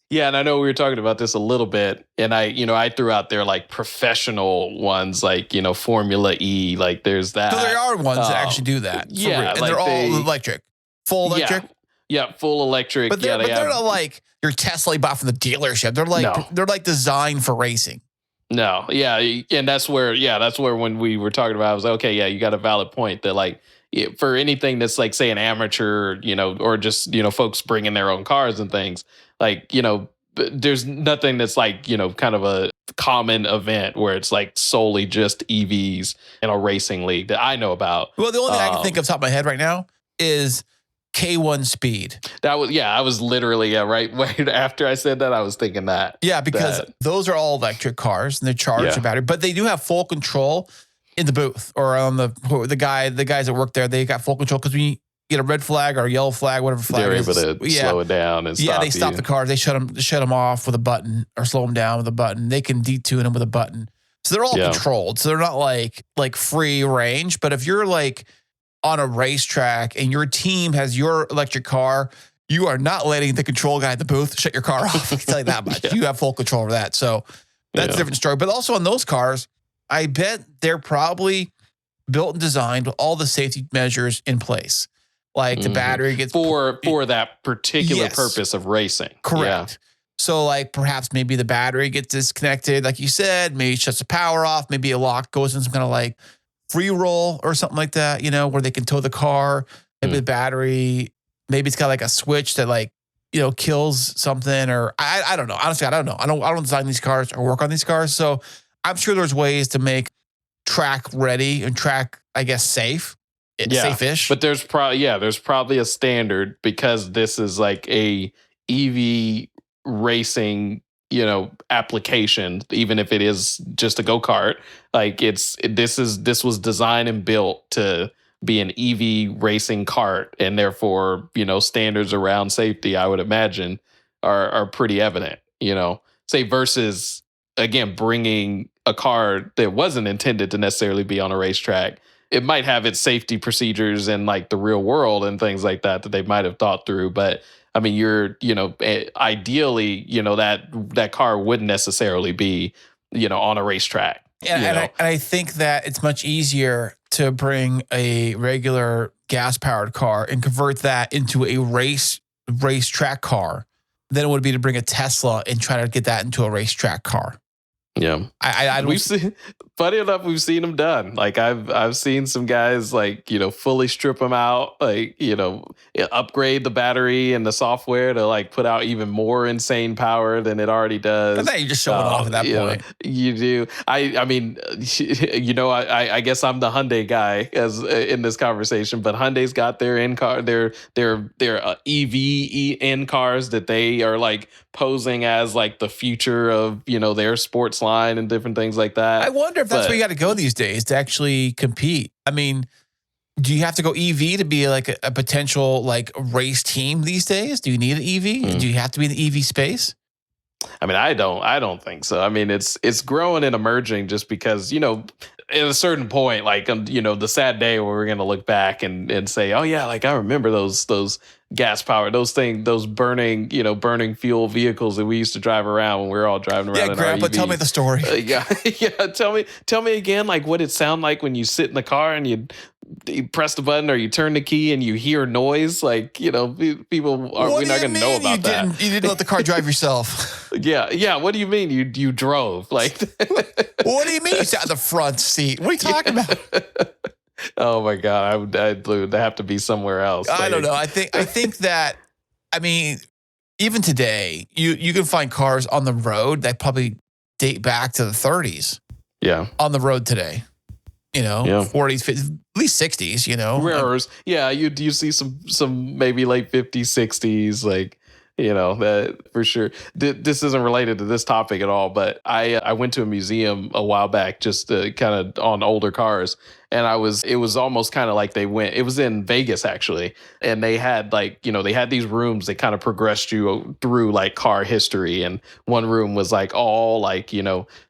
Yeah, and I know we were talking about this a little bit, and I threw out there like professional ones, like Formula E, like there's that. So there are ones that actually do that. Yeah, and like they're all electric, full electric. Yeah, full electric. But they're not like your Tesla you bought from the dealership. They're like designed for racing. No, yeah, and that's where when we were talking about, I was like, okay, yeah, you got a valid point that like for anything that's like say an amateur, or just folks bringing their own cars and things. Like, there's nothing that's like, kind of a common event where it's like solely just EVs in a racing league that I know about. Well, the only thing I can think of top of my head right now is K1 Speed. I was literally, right after I said that, I was thinking that. Yeah, because those are all electric cars and they charge the battery, but they do have full control in the booth or on the guys that work there. They got full control because we get a red flag or a yellow flag, whatever flag they're able to slow it down and stop. Yeah, they stop the cars. They shut them off with a button or slow them down with a button. They can detune them with a button. So they're all controlled. So they're not like free range. But if you're like on a racetrack and your team has your electric car, you are not letting the control guy at the booth shut your car off. I can tell you that much. You have full control over that. So that's a different story. But also on those cars, I bet they're probably built and designed with all the safety measures in place. Like the battery gets for that particular purpose of racing. Correct. Yeah. So like perhaps maybe the battery gets disconnected, like you said, maybe shuts the power off, maybe a lock goes in some kind of like free roll or something like that, where they can tow the car. Maybe the battery, maybe it's got like a switch that like, kills something, or I don't know. Honestly, I don't know. I don't design these cars or work on these cars. So I'm sure there's ways to make track ready and track, I guess, safe. Safe-ish. But there's probably a standard, because this is like a EV racing, application, even if it is just a go-kart. Like this was designed and built to be an EV racing cart, and therefore, standards around safety, I would imagine, are pretty evident, say versus again bringing a car that wasn't intended to necessarily be on a racetrack. It might have its safety procedures in like the real world and things like that they might have thought through. But I mean, ideally, that car wouldn't necessarily be, on a racetrack. And I think that it's much easier to bring a regular gas powered car and convert that into a racetrack car than it would be to bring a Tesla and try to get that into a racetrack car. Yeah, we've seen. Funny enough, we've seen them done. Like I've seen some guys like fully strip them out, like upgrade the battery and the software to like put out even more insane power than it already does. I think you're just showing off at that point. You do. I mean, I guess I'm the Hyundai guy in this conversation, but Hyundai's got their in car, their EV in cars that they are like posing as like the future of their sports line and different things like that. I wonder if that's where you got to go these days to actually compete. I mean, do you have to go EV to be like a potential like race team these days? Do you need an EV? Do you have to be in the EV space? I mean, I don't think so. I mean, it's growing and emerging just because, at a certain point, like, the sad day where we're going to look back and say, oh yeah, like I remember those gas powered, those burning, burning fuel vehicles that we used to drive around when we were all driving around. Yeah, in Grandpa, REVs. tell me the story. Yeah. Yeah. Tell me again, like what it sound like when you sit in the car and you press the button or you turn the key and you hear noise. Like, people are, we're not going to know about that. You didn't let the car drive yourself. Yeah. What do you mean you drove? Like, what do you mean you sat in the front seat? What are you talking about? Oh my God, I'd have to be somewhere else. I don't know. I think that, I mean, even today, you can find cars on the road that probably date back to the 30s. Yeah. On the road today. 40s, 50s, at least 60s, Rares. Yeah, you see some maybe late 50s, 60s, like, that for sure. This isn't related to this topic at all, but I went to a museum a while back just kind of on older cars. And it was almost kind of like it was in Vegas actually. And they had they had these rooms that kind of progressed you through like car history. And one room was like all like,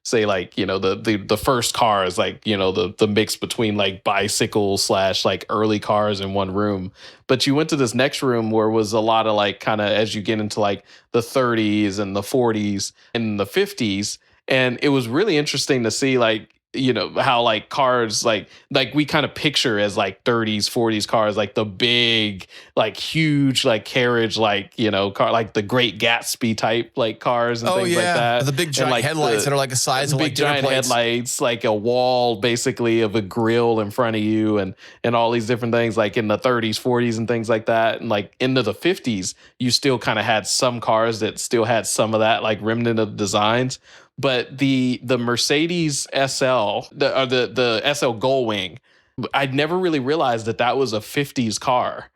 say like, the first car is like, the mix between like bicycles / like early cars in one room. But you went to this next room where was a lot of like kind of as you get into like the 30s and the 40s and the 50s. And it was really interesting to see like, how like cars like we kind of picture as like 30s 40s cars, like the big like huge like carriage like car like the Great Gatsby type like cars and things like that, the big giant headlights that are like the size of big like giant headlights, like a wall basically of a grill in front of you and all these different things like in the 30s 40s and things like that. And like into the 50s you still kind of had some cars that still had some of that like remnant of designs. But the Mercedes SL, the SL Gullwing, I'd never really realized that was a 50s car.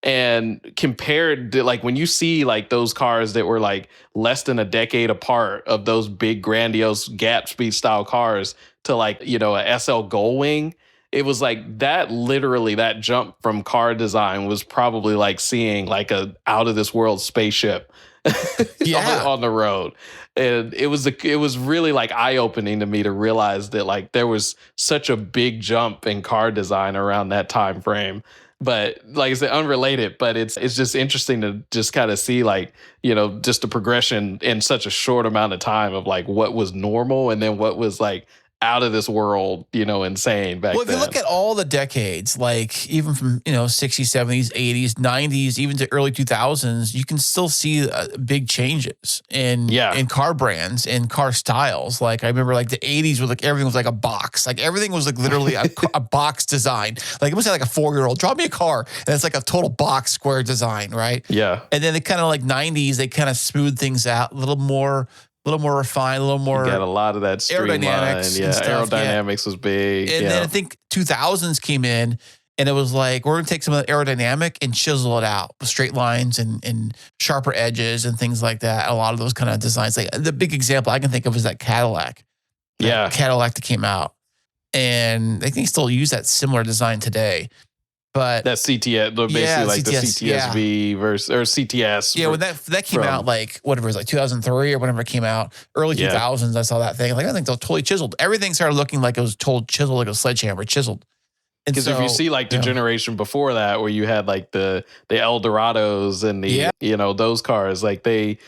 And compared to like when you see like those cars that were like less than a decade apart of those big grandiose Gatsby style cars to like, a SL Gullwing, it was like that literally that jump from car design was probably like seeing like a out of this world spaceship on the road. And it was really like eye-opening to me to realize that like there was such a big jump in car design around that time frame. But like I said, unrelated, but it's just interesting to just kind of see like, just the progression in such a short amount of time of like what was normal and then what was like out of this world, insane back then. Well, if you look at all the decades, like even from, 60s, 70s, 80s, 90s, even to early 2000s, you can still see big changes in car brands and car styles. Like I remember like the 80s was like everything was like a box. Like everything was like literally a box design. Like it was like a 4-year-old, draw me a car. And it's like a total box square design, right? Yeah. And then they kind of like 90s, they kind of smooth things out a little more refined, a little more. You got a lot of that aerodynamics. Yeah, aerodynamics was big. And then I think 2000s came in, and it was like we're gonna take some of the aerodynamic and chisel it out with straight lines and sharper edges and things like that. A lot of those kind of designs. Like the big example I can think of is that Cadillac. Cadillac that came out, and I think they still use that similar design today. But that CTS, basically like CTS, the CTSV versus or CTS. Yeah, when that came out, like whatever it was, like 2003 or whenever it came out, early 2000s, I saw that thing. Like I think they're totally chiseled. Everything started looking like it was chiseled, like a sledgehammer, chiseled. Because if you see like the generation before that, where you had like the Eldorados and the those cars, like they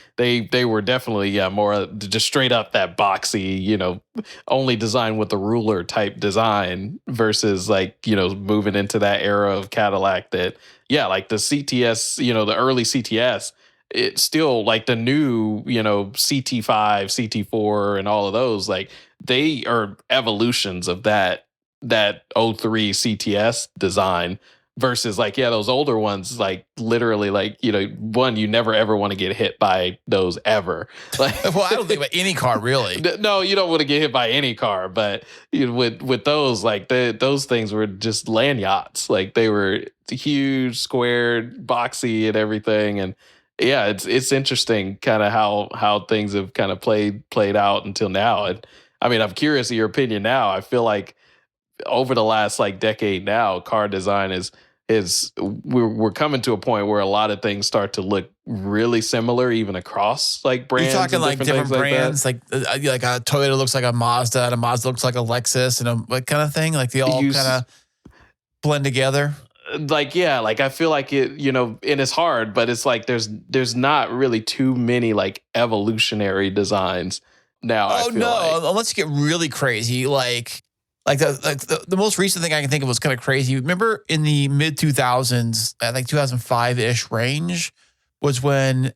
were definitely more just straight up that boxy, only designed with the ruler type design versus like moving into that era of Cadillac that like the CTS, the early CTS. It's still like the new, CT5, CT4 and all of those, like they are evolutions of that 03 CTS design versus like, those older ones, like literally like, one, you never ever want to get hit by those ever. Like, well, I don't think about any car really. No, you don't want to get hit by any car, but with those, like those things were just land yachts. Like they were huge, squared, boxy and everything. And it's interesting kind of how things have kind of played out until now. And I mean, I'm curious of your opinion now. I feel like over the last like decade now, car design has we're coming to a point where a lot of things start to look really similar, even across like brands. You're talking and like different things brands, like a Toyota looks like a Mazda, and a Mazda looks like a Lexus, and a like kind of thing. Like they all kind of blend together. Like, yeah, like I feel like it, and it's hard, but it's like there's not really too many like evolutionary designs now. Oh no, unless you get really crazy, like the most recent thing I can think of was kind of crazy. Remember in the mid 2000s, I think 2005-ish range was when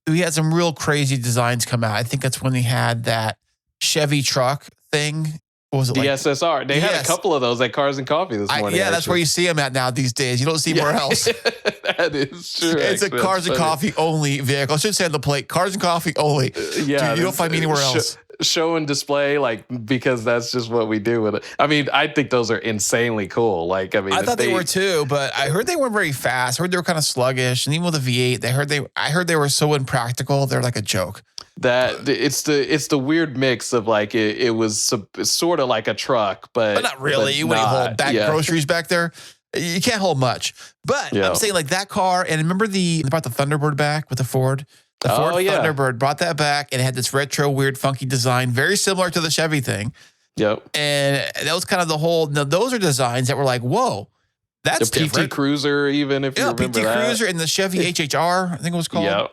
we had some real crazy designs come out. I think that's when they had that Chevy truck thing. What was it, the like? SSR. They had a couple of those at Cars and Coffee this morning. That's where you see them at now these days. You don't see anywhere else. That is true. It's a Cars and Coffee only vehicle. I should say on the plate, Cars and Coffee only. Dude, you don't find me anywhere else. Show and display, like, because that's just what we do with it. I mean, I think those are insanely cool. Like, I mean, I thought they were too, but I heard they weren't very fast. I heard they were kind of sluggish, and even with a V8, I heard they were so impractical. They're like a joke. That it's the weird mix of like it was sort of like a truck, but not really. You wouldn't hold back groceries back there. You can't hold much. But I'm saying like that car, and remember they brought the Thunderbird back with the Ford. The Ford Thunderbird brought that back, and it had this retro, weird, funky design, very similar to the Chevy thing. Yep. And that was kind of the whole. Now those are designs that were like, whoa, that's the different. PT Cruiser, even if you remember PT Cruiser and the Chevy HHR, I think it was called. Yeah.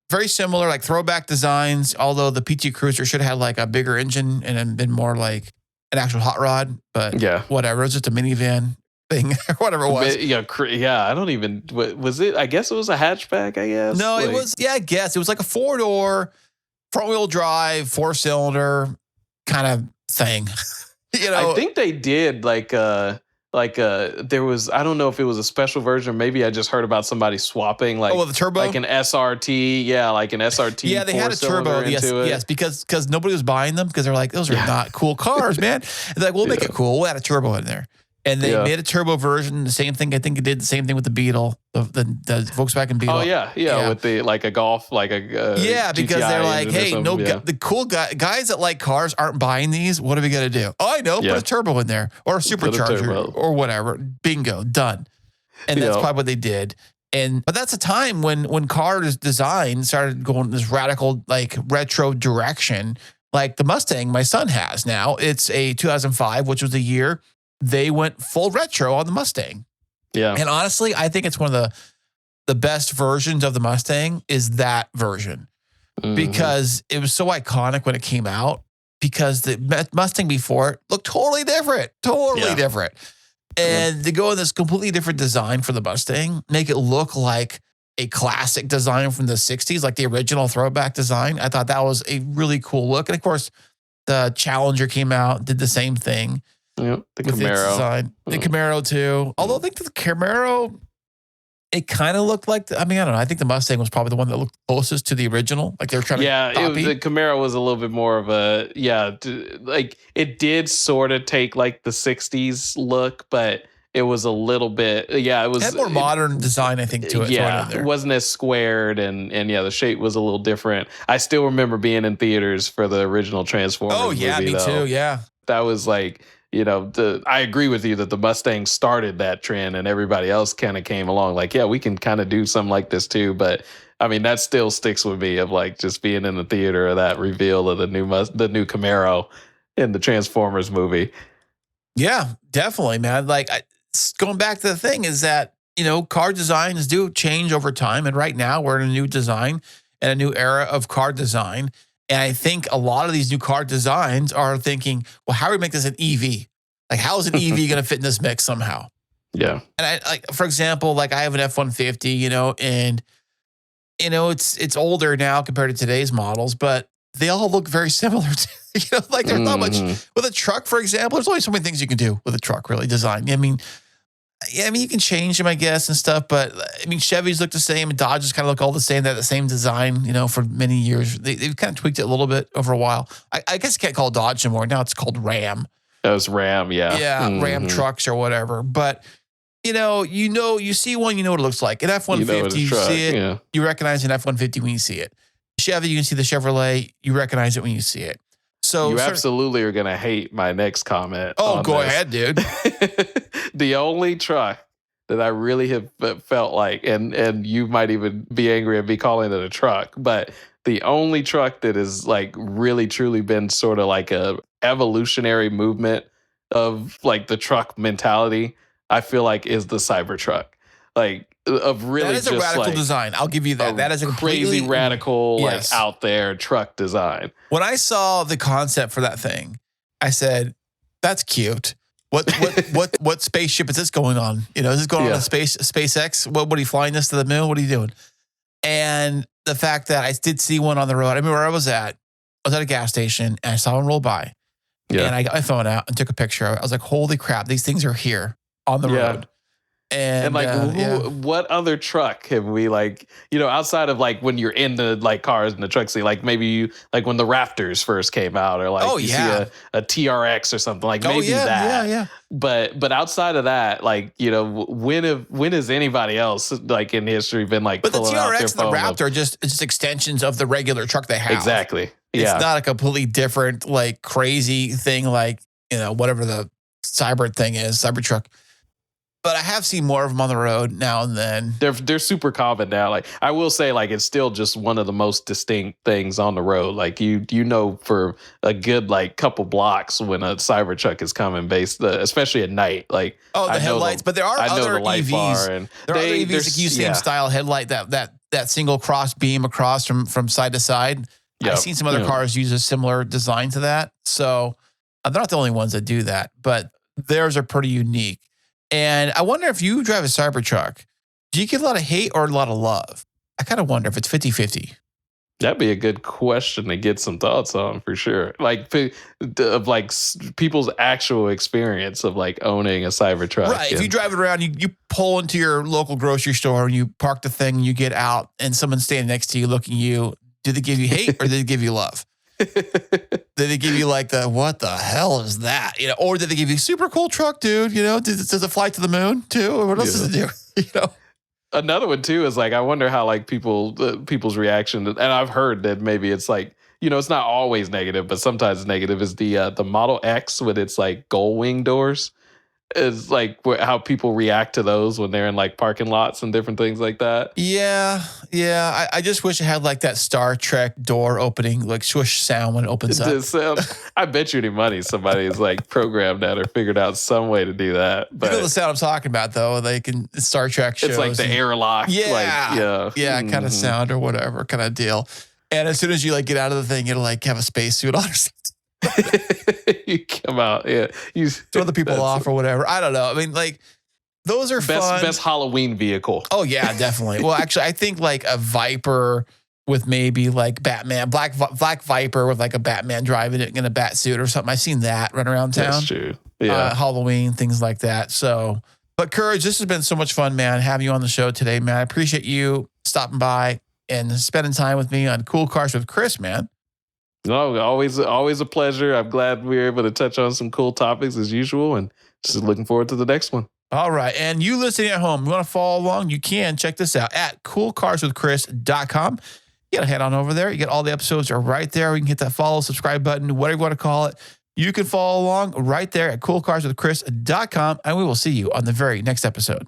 Very similar, like throwback designs. Although the PT Cruiser should have had like a bigger engine and been more like an actual hot rod, but whatever. It was just a minivan thing or whatever it was. I don't even, was it? I guess it was a hatchback, I guess. No, it was, I guess. It was like a 4-door, front-wheel drive, 4-cylinder kind of thing. I think they did there was, I don't know if it was a special version, or maybe I just heard about somebody swapping the turbo, like an SRT, like an SRT. Yeah, they had a turbo. Yes, because nobody was buying them because they're like, those are not cool cars, man. And they're like, we'll make it cool. We'll add a turbo in there. And they made a turbo version. The same thing. I think it did the same thing with the Beetle, the Volkswagen Beetle. Oh yeah, with the like a Golf, like a because GTI they're like, hey, the cool guys that like cars aren't buying these. What are we gonna do? Oh, I know, put a turbo in there or a supercharger or whatever. Bingo, done. And that's probably what they did. But that's a time when cars design started going this radical like retro direction, like the Mustang my son has now. It's a 2005, which was the year they went full retro on the Mustang. Yeah. And honestly, I think it's one of the best versions of the Mustang is that version because it was so iconic when it came out because the Mustang before it looked totally different. And to go in this completely different design for the Mustang, make it look like a classic design from the 60s, like the original throwback design. I thought that was a really cool look. And of course, the Challenger came out, did the same thing. Yep, the Camaro. Design. The Camaro too. Although I think the Camaro, it kind of looked like, I don't know. I think the Mustang was probably the one that looked closest to the original. Like they were trying to copy. The Camaro was a little bit more of a, like it did sort of take like the 60s look, but it was a little bit, it was. It had more modern design, I think, to it. Yeah, it wasn't as squared and the shape was a little different. I still remember being in theaters for the original Transformers movie, me too, yeah. That was like, I agree with you that the Mustang started that trend and everybody else kind of came along like, we can kind of do something like this too. But I mean, that still sticks with me of like just being in the theater of that reveal of the new Camaro in the Transformers movie. Yeah, definitely, man. Like going back to the thing is that, car designs do change over time. And right now we're in a new design and a new era of car design. And I think a lot of these new car designs are thinking, well, how do we make this an EV? Like, how is an EV going to fit in this mix somehow? Yeah. And I like, for example, like I have an F-150, and it's older now compared to today's models, but they all look very similar. Like there's not much with a truck, for example. There's only so many things you can do with a truck, really design. I mean, you can change them, I guess, and stuff. But I mean, Chevys look the same, and Dodges kind of look all the same. They have the same design, for many years. They've kind of tweaked it a little bit over a while. I guess you can't call it Dodge anymore. Now it's called Ram. That was Ram, yeah. Yeah, Ram trucks or whatever. But you see one, you know what it looks like. An F-150, you see it. You recognize an F-150 when you see it. Chevy, you can see the Chevrolet. You recognize it when you see it. So you absolutely are going to hate my next comment. Oh, go ahead, dude. The only truck that I really have felt like, and you might even be angry at me calling it a truck, but the only truck that has like really truly been sort of like a evolutionary movement of like the truck mentality, I feel like is the Cybertruck. Like of really that is a just radical like design. I'll give you that. That is a crazy radical, yes. like out there truck design. When I saw the concept for that thing, I said, "That's cute. What spaceship is this going on? You know, is this going on a SpaceX? What are you flying this to the moon? What are you doing?" And the fact that I did see one on the road. I mean, where I was at a gas station and I saw one roll by. Yeah. And I got my phone out and took a picture of it. I was like, "Holy crap, these things are here on the road." And like, what other truck have we like, you know, outside of like when you're in the like cars and the truck scene, like maybe you like when the Raptors first came out, or like see a TRX or something like maybe that. Yeah. But outside of that, like, you know, when has anybody else like in history been like? But the TRX and the Raptor are just extensions of the regular truck they have. Exactly. It's not a completely different like crazy thing like, you know, whatever the Cybertruck. But I have seen more of them on the road now and then. They're super common now. Like I will say, like it's still just one of the most distinct things on the road. Like you know for a good like couple blocks when a Cybertruck is coming, especially at night. Like the headlights, but there are other EVs. And there are other EVs that use same style headlight that single cross beam across from side to side. Yep. I've seen some other cars use a similar design to that. So they're not the only ones that do that, but theirs are pretty unique. And I wonder if you drive a Cybertruck, do you get a lot of hate or a lot of love? I kind of wonder if it's 50-50. That'd be a good question to get some thoughts on for sure. Like of like people's actual experience of like owning a Cybertruck. Right. If you drive it around, you pull into your local grocery store and you park the thing and you get out and someone's standing next to you looking at you. Do they give you hate or do they give you love? Did they give you like what the hell is that? You know, or did they give you super cool truck, dude? You know, does it fly to the moon too? Or what else does it do? You know, another one too is like I wonder how like people's reaction. And I've heard that maybe it's like, you know, it's not always negative, but sometimes negative is the Model X with its like gull wing doors. Is like how people react to those when they're in like parking lots and different things like that. Yeah. I just wish it had like that Star Trek door opening, like swoosh sound when it opens up. I bet you any money somebody's like programmed that or figured out some way to do that. But you know the sound I'm talking about though. They can Star Trek shows. It's like the airlock. Kind of sound or whatever kind of deal. And as soon as you like get out of the thing, it'll like have a spacesuit on or something. You come out, you throw the people off or whatever. I don't know. I mean, like those are fun. Best Halloween vehicle. Oh yeah, definitely. Well, actually, I think like a Viper with maybe like Batman, black Viper with like a Batman driving it in a bat suit or something. I've seen that run around town. That's true. Yeah, Halloween things like that. So, but Courage, this has been so much fun, man. Having you on the show today, man. I appreciate you stopping by and spending time with me on Cool Cars with Chris, man. No, always a pleasure. I'm glad we were able to touch on some cool topics as usual, and just looking forward to the next one. All right. And you listening at home, you want to follow along, you can check this out at coolcarswithchris.com. You got to head on over there. You get all the episodes are right there. You can hit that follow, subscribe button, whatever you want to call it. You can follow along right there at coolcarswithchris.com, and we will see you on the very next episode.